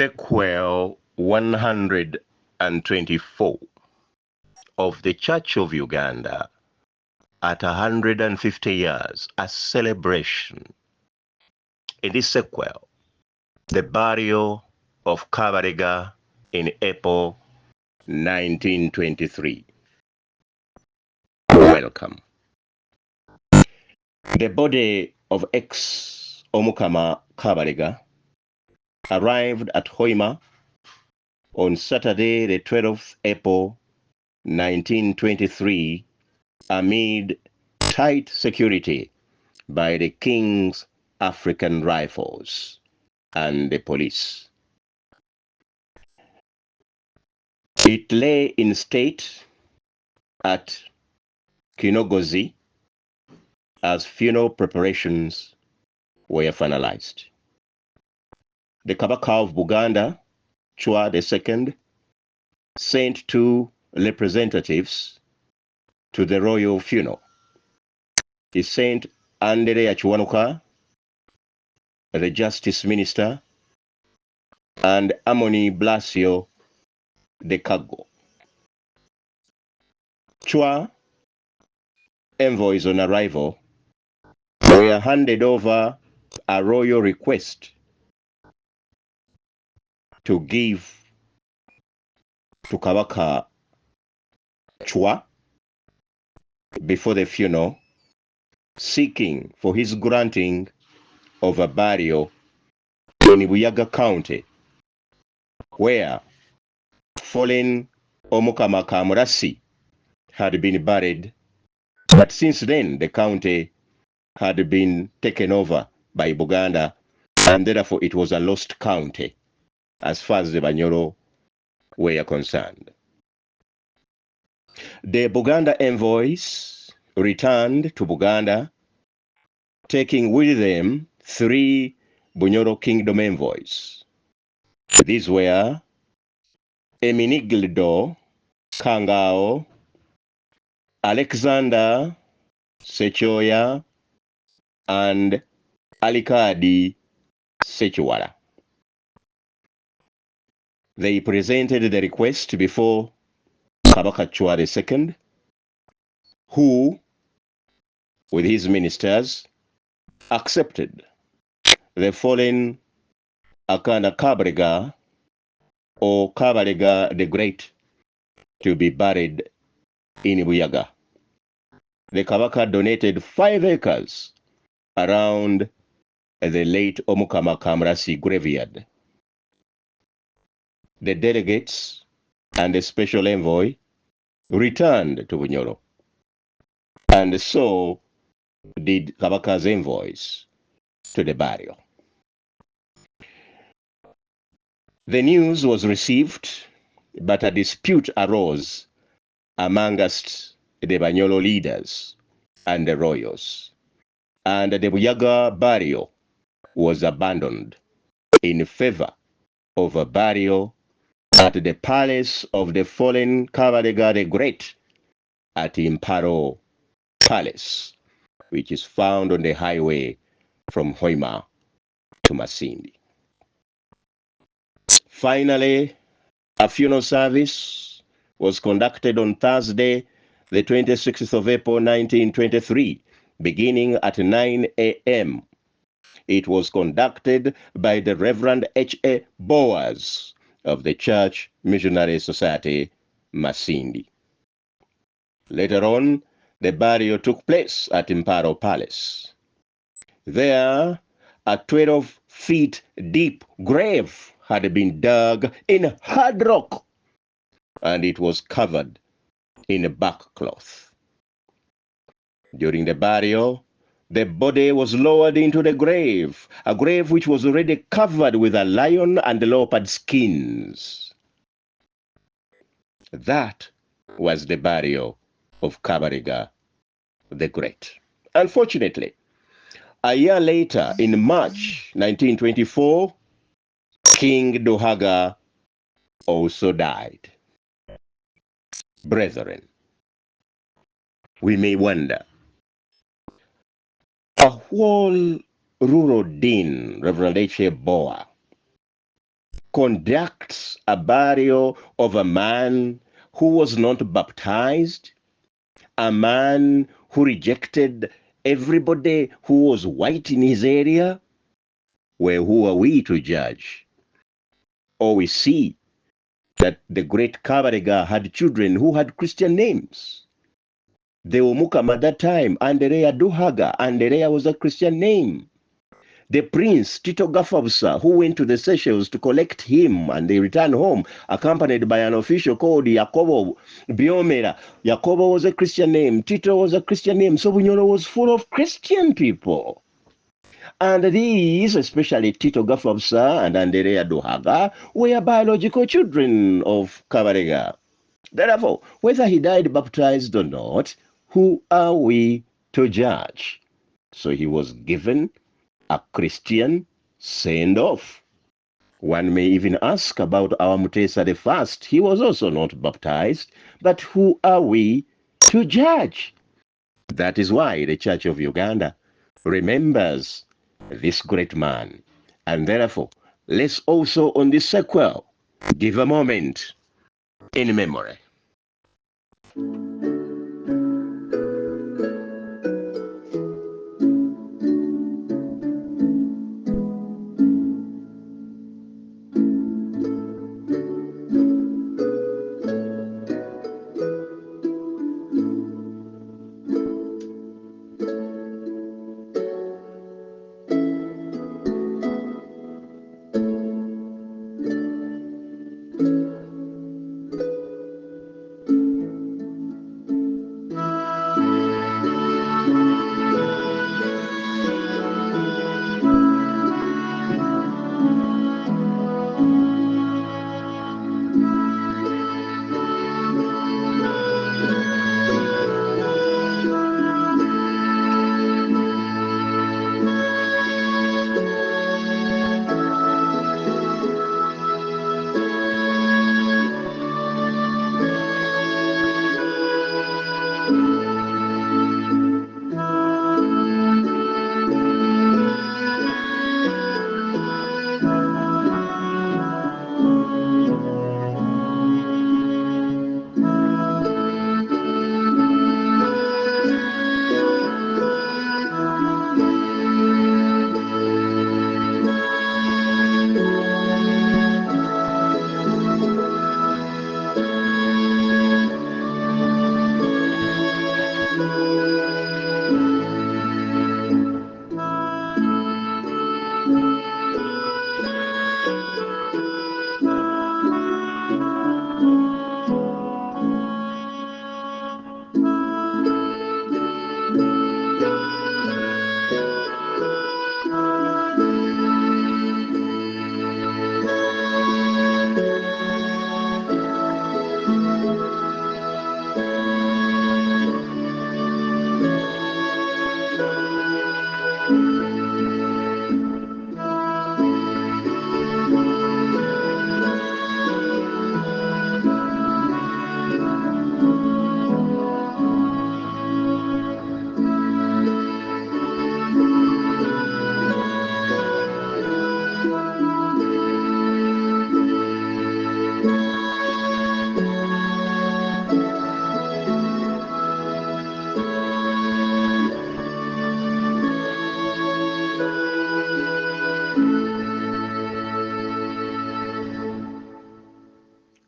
sequel 124 of the Church of Uganda at 150 years, a celebration. In this sequel, the burial of KABAREGA in April 1923. Welcome. The body of ex-Omukama KABAREGA arrived at Hoima on Saturday, the 12th April 1923, amid tight security by the King's African Rifles and the police. It lay in state at Kinogozi as funeral preparations were finalized. The Kabaka of Buganda, Chwa II, sent 2 representatives to the royal funeral. He sent Andere Achiwanuka, the Justice Minister, and Amoni Blasio de Kago. Chwa envoys on arrival were handed over a royal request to give to Kabaka Chwa before the funeral, seeking for his granting of a burial in Buyaga County, where fallen Omukama Kamurasi had been buried, but since then the county had been taken over by Buganda, and therefore it was a lost county as far as the Bunyoro were concerned. The Buganda envoys returned to Buganda, taking with them 3 Bunyoro Kingdom envoys. These were Eminigildo Kangao, Alexander Sechoya, and Alikadi Sechiwala. They presented the request before Kabaka Chwa II, who, with his ministers, accepted the fallen Akana KABAREGA or KABAREGA the Great to be buried in Buyaga. The Kabaka donated 5 acres around the late Omukama Kamurasi graveyard. The delegates and the special envoy returned to Bunyoro, and so did Kabaka's envoys to the burial. The news was received, but a dispute arose amongst the Bunyoro leaders and the royals, and the Buyaga burial was abandoned in favor of a burial at the palace of the fallen KABAREGA the Great at Mparo Palace, which is found on the highway from Hoima to Masindi. Finally, a funeral service was conducted on Thursday, the 26th of April 1923, beginning at 9 a.m. It was conducted by the Reverend H.A. Boaz of the Church Missionary Society, Masindi. Later on, the burial took place at Mparo Palace. There, a 12 feet deep grave had been dug in hard rock, and it was covered in a bark cloth. During the burial, the body was lowered into the grave, a grave which was already covered with a lion and leopard skins. That was the burial of KABAREGA the Great. Unfortunately, a year later, in March 1924, King Dohaga also died. Brethren, we may wonder, a whole rural dean, Reverend H.A. Boa, conducts a burial of a man who was not baptized, a man who rejected everybody who was white in his area? Well, who are we to judge? Or we see that the great KABAREGA had children who had Christian names. The Omukam at that time, Anderea Duhaga, Anderea was a Christian name. The prince, Tito Gafabsa, who went to the Seychelles to collect him, and they returned home, accompanied by an official called Yakobo Biomera. Yakobo was a Christian name. Tito was a Christian name. So Bunyoro was full of Christian people. And these, especially Tito Gafabsa and Anderea Duhaga, were biological children of KABAREGA. Therefore, whether he died baptized or not, who are we to judge? So he was given a Christian send-off. One may even ask about our Mutesa the First. He was also not baptized, but who are we to judge? That is why the Church of Uganda remembers this great man. And therefore, let's also on this sequel give a moment in memory.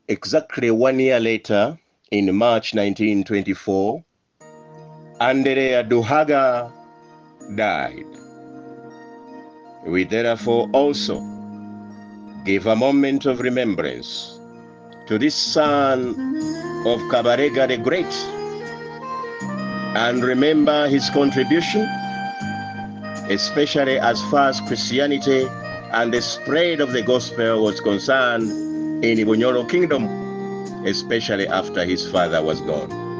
Exactly 1 year later, in March 1924, Anderea Duhaga died. We therefore also give a moment of remembrance to this son of KABAREGA the Great and remember his contribution, especially as far as Christianity and the spread of the gospel was concerned in the Bunyoro kingdom, especially after his father was gone.